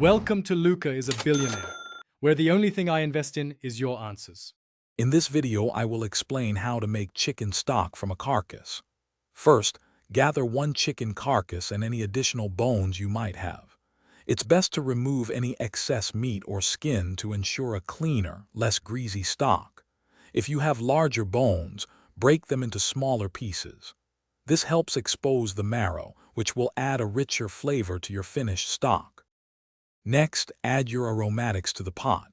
Welcome to Luca is a Billionaire, where the only thing I invest in is your answers. In this video, I will explain how to make chicken stock from a carcass. First, gather one chicken carcass and any additional bones you might have. It's best to remove any excess meat or skin to ensure a cleaner, less greasy stock. If you have larger bones, break them into smaller pieces. This helps expose the marrow, which will add a richer flavor to your finished stock. Next, add your aromatics to the pot.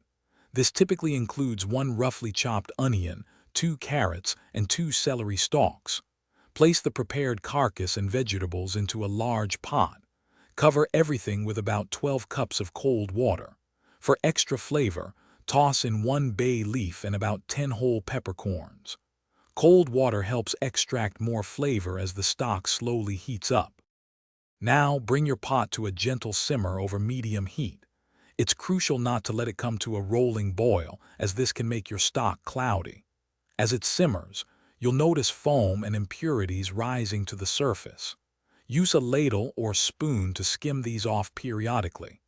This typically includes 1 roughly chopped onion, 2 carrots, and 2 celery stalks. Place the prepared carcass and vegetables into a large pot. Cover everything with about 12 cups of cold water. For extra flavor, toss in 1 bay leaf and about 10 whole peppercorns. Cold water helps extract more flavor as the stock slowly heats up. Now, bring your pot to a gentle simmer over medium heat. It's crucial not to let it come to a rolling boil, as this can make your stock cloudy. As it simmers, you'll notice foam and impurities rising to the surface. Use a ladle or spoon to skim these off periodically.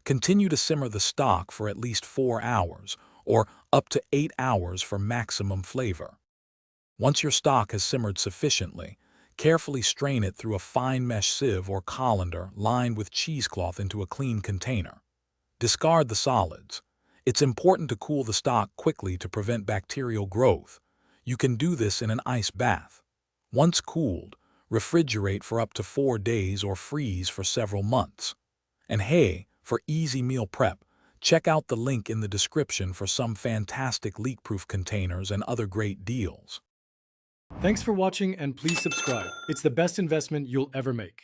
Continue to simmer the stock for at least 4 hours, or up to 8 hours for maximum flavor. Once your stock has simmered sufficiently, carefully strain it through a fine mesh sieve or colander lined with cheesecloth into a clean container. Discard the solids. It's important to cool the stock quickly to prevent bacterial growth. You can do this in an ice bath. Once cooled, refrigerate for up to 4 days or freeze for several months. And hey, for easy meal prep, check out the link in the description for some fantastic leak-proof containers and other great deals. Thanks for watching and please subscribe. It's the best investment you'll ever make.